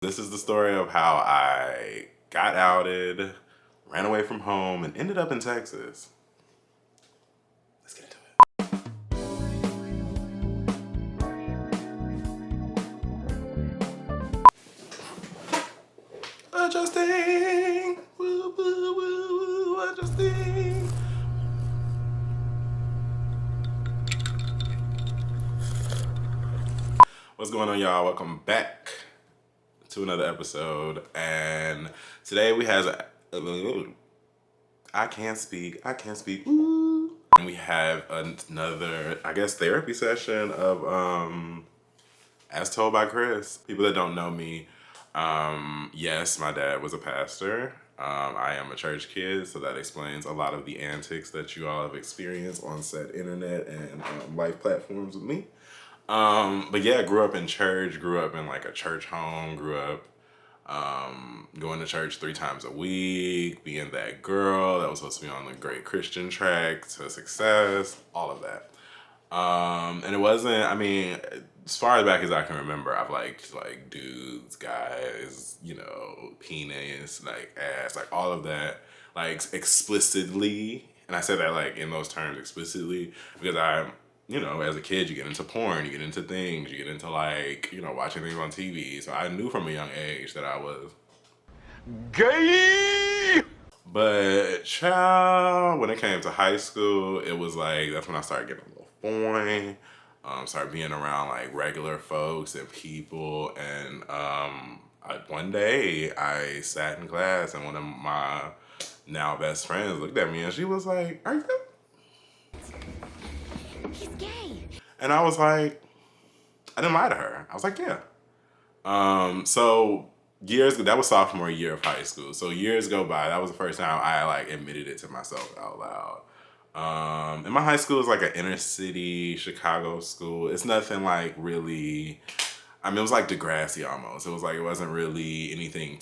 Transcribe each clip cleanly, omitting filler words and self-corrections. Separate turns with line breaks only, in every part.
This is the story of how I got outed, ran away from home, and ended up in Texas. Let's get into it. Adjusting. Woo, woo, woo, woo, adjusting. What's going on, y'all? Welcome back to another episode. And today we have I can't speak. Ooh. And we have another, I guess, therapy session of As Told by Chris. People that don't know me, yes, my dad was a pastor. I am a church kid, so that explains a lot of the antics that you all have experienced on said internet and life platforms with me. But yeah, grew up in church, grew up in like a church home, grew up going to church 3 times a week, being that girl that was supposed to be on the great Christian track to success, all of that. And it wasn't, I mean, as far back as I can remember, I've liked like dudes, guys, penis, like ass, like all of that, like explicitly. And I said that like in those terms explicitly because as a kid, you get into porn, you get into things, you get into like, watching things on TV. So I knew from a young age that I was gay. But child, when it came to high school, it was like, that's when I started getting a little foreign, started being around like regular folks and people. And one day I sat in class and one of my now best friends looked at me and she was like, "Are you?"
He's gay.
And I was like, I didn't lie to her. I was like, yeah. So years, that was sophomore year of high school. So years go by. That was the first time I like admitted it to myself out loud. And my high school was like an inner city Chicago school. It's nothing like really, I mean, it was like Degrassi almost. It was like, it wasn't really anything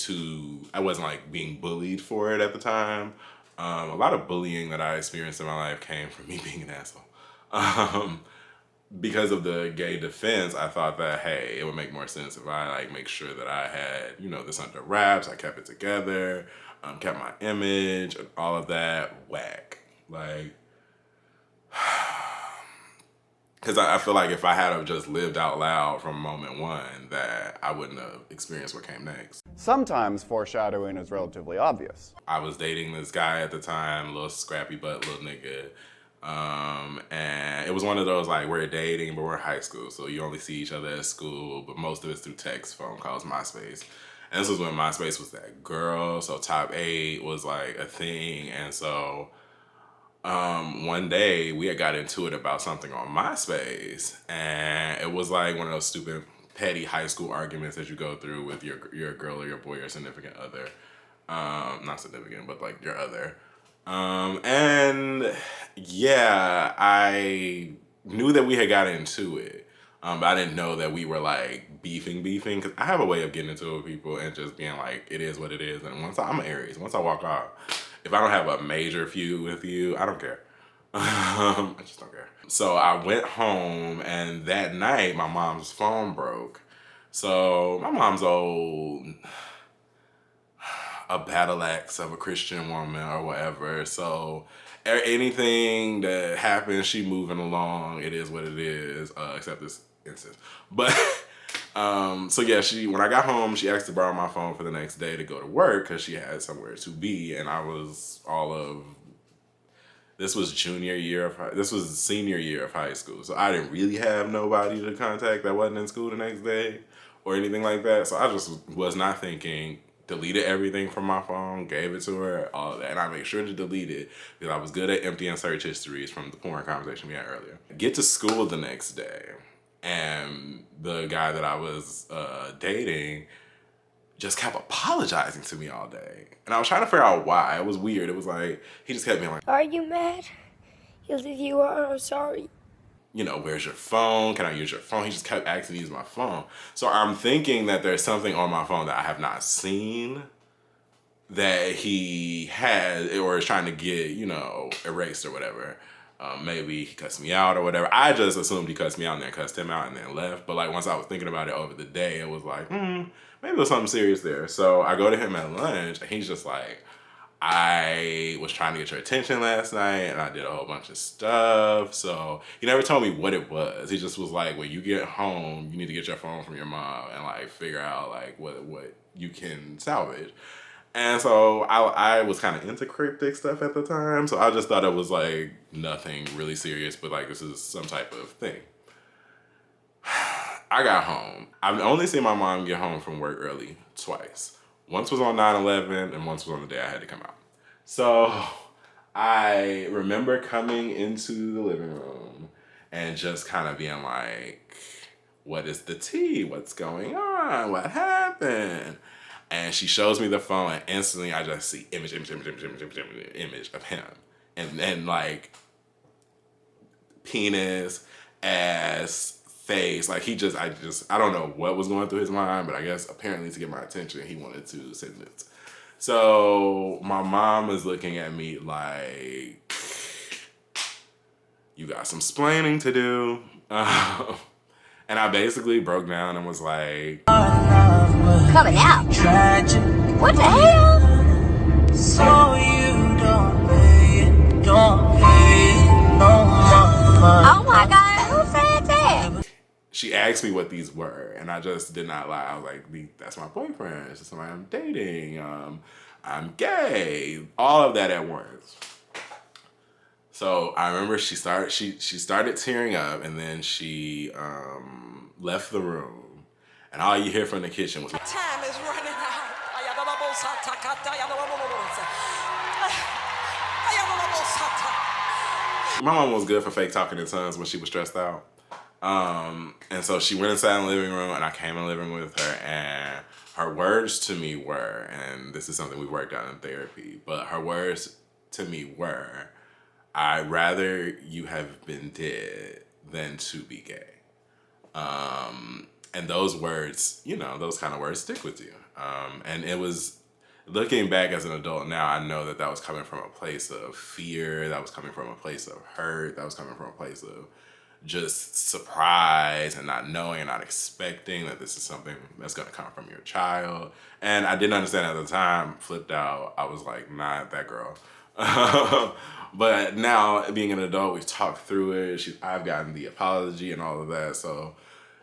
I wasn't like being bullied for it at the time. A lot of bullying that I experienced in my life came from me being an asshole. Because of the gay defense, I thought that, hey, it would make more sense if I like make sure that I had, this under wraps. I kept it together, kept my image and all of that. Whack. Like, because I feel like if I had have just lived out loud from moment one, that I wouldn't have experienced what came next.
Sometimes foreshadowing is relatively obvious.
I was dating this guy at the time, little scrappy butt little nigga. And it was one of those like we're dating but we're in high school, so you only see each other at school, but most of it's through text, phone calls, MySpace. And this was when MySpace was that girl, so top 8 was like a thing. And so one day we had got into it about something on MySpace, and it was like one of those stupid petty high school arguments that you go through with your girl or your boy or significant other. Not significant, but like your other. And yeah, I knew that we had got into it. But I didn't know that we were like beefing. Cause I have a way of getting into it with people and just being like, it is what it is. And I'm an Aries. Once I walk off, if I don't have a major feud with you, I don't care. I just don't care. So I went home and that night my mom's phone broke. So my mom's old, a battle axe of a Christian woman or whatever. So anything that happens, she moving along. It is what it is, except this instance. But so yeah, when I got home, she asked to borrow my phone for the next day to go to work because she had somewhere to be, and I was this was senior year of high school, so I didn't really have nobody to contact that wasn't in school the next day or anything like that. So I just was not thinking. Deleted everything from my phone, gave it to her, all of that. And I made sure to delete it because I was good at emptying search histories from the porn conversation we had earlier. Get to school the next day, and the guy that I was dating just kept apologizing to me all day. And I was trying to figure out why. It was weird. It was like, he just kept being like,
Are you mad? Because if you are, I'm sorry.
Where's your phone? Can I use your phone? He just kept asking me to use my phone. So I'm thinking that there's something on my phone that I have not seen that he had or is trying to get, erased or whatever. Maybe he cussed me out or whatever. I just assumed he cussed me out and then cussed him out and then left. But like once I was thinking about it over the day, it was like, maybe there's something serious there. So I go to him at lunch and he's just like, I was trying to get your attention last night and I did a whole bunch of stuff. So he never told me what it was. He just was like, when you get home, you need to get your phone from your mom and like figure out like what you can salvage. And so I was kind of into cryptic stuff at the time. So I just thought it was like nothing really serious, but like this is some type of thing. I got home. I've only seen my mom get home from work early twice. Once was on 9/11 and once was on the day I had to come out. So I remember coming into the living room and just kind of being like, what is the tea? What's going on? What happened? And she shows me the phone and instantly I just see image of him. And like penis, ass, face. Like I don't know what was going through his mind, but I guess apparently to get my attention, he wanted to send it. So my mom is looking at me like, you got some splaining to do. And I basically broke down and was like,
coming out. What the hell? So you don't pay it, no more. Oh my God, who said that?
She asked me what these were, and I just did not lie. I was like, that's my boyfriend. It's somebody I'm dating. I'm gay. All of that at once. So I remember she started tearing up, and then she left the room, and all you hear from the kitchen was,
time is running out.
my mom was good for fake talking in tongues when she was stressed out. And so she went inside the living room and I came in the living room with her, and her words to me were, and this is something we worked out in therapy, but her words to me were, I'd rather you have been dead than to be gay. And those words, those kind of words stick with you. And it was, looking back as an adult now, I know that that was coming from a place of fear, that was coming from a place of hurt, that was coming from a place of just surprise and not knowing and not expecting that this is something that's going to come from your child. And I didn't understand at the time, flipped out. I was like, not that girl. But now being an adult, we've talked through it. I've gotten the apology and all of that. So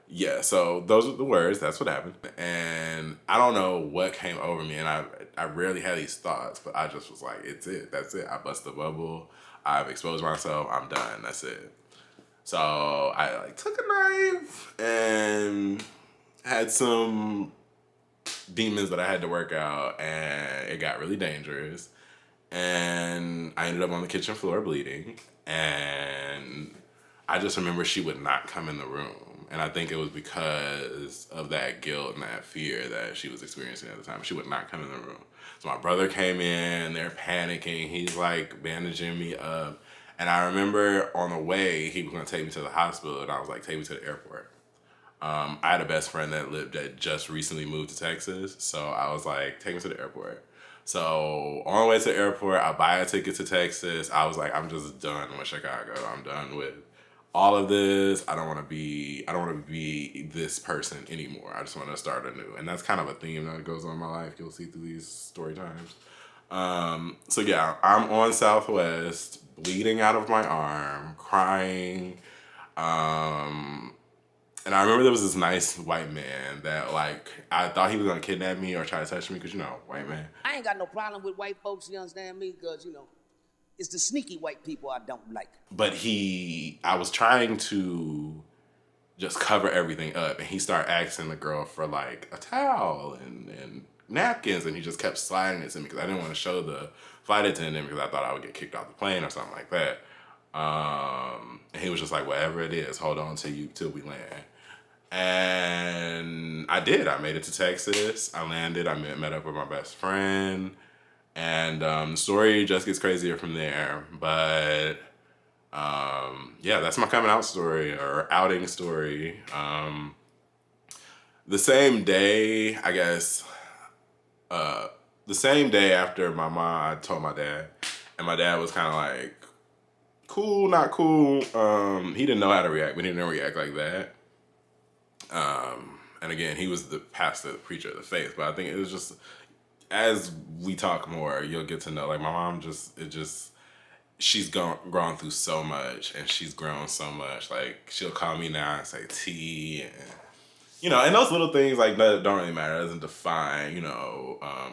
yeah, so those are the words. That's what happened. And I don't know what came over me. And I rarely had these thoughts, but I just was like, it's it. That's it. I bust the bubble. I've exposed myself. I'm done. That's it. So I took a knife and had some demons that I had to work out, and it got really dangerous. And I ended up on the kitchen floor bleeding, and I just remember she would not come in the room. And I think it was because of that guilt and that fear that she was experiencing at the time. She would not come in the room. So my brother came in, they're panicking. He's like bandaging me up. And I remember on the way, he was gonna take me to the hospital, and I was like, take me to the airport. I had a best friend that just recently moved to Texas. So I was like, take me to the airport. So on the way to the airport, I buy a ticket to Texas. I was like, I'm just done with Chicago. I'm done with all of this. I don't want to be this person anymore. I just want to start anew. And that's kind of a theme that goes on in my life. You'll see through these story times. So yeah, I'm on Southwest, bleeding out of my arm, crying. And I remember there was this nice white man that I thought he was gonna kidnap me or try to touch me, because white man.
I ain't got no problem with white folks, you understand me? Because, it's the sneaky white people I don't like.
But I was trying to just cover everything up, and he started asking the girl for a towel and napkins, and he just kept sliding it to me because I didn't want to show the flight attendant because I thought I would get kicked off the plane or something like that. And he was just like, whatever it is, hold on till we land. And I did. I made it to Texas. I landed. I met up with my best friend. And the story just gets crazier from there. But yeah, that's my coming out story or outing story. The same day, I guess, the same day after I told my dad, and my dad was kind of cool, not cool. He didn't know how to react, but he didn't react like that. And again, he was the pastor, the preacher of the faith. But I think it was just, as we talk more, you'll get to know. Like my mom, she's grown through so much, and she's grown so much. Like she'll call me now and say T, and and those little things like that don't really matter. It doesn't define,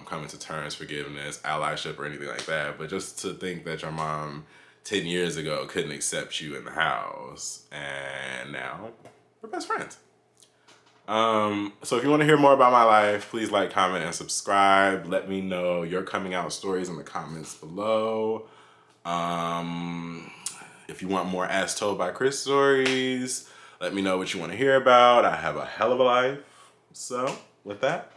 coming to terms, forgiveness, allyship, or anything like that. But just to think that your mom 10 years ago couldn't accept you in the house, and now we're best friends. So if you want to hear more about my life, please like, comment, and subscribe. Let me know your coming out stories in the comments below. If you want more As Told by Chris stories, let me know what you want to hear about. I have a hell of a life. So with that,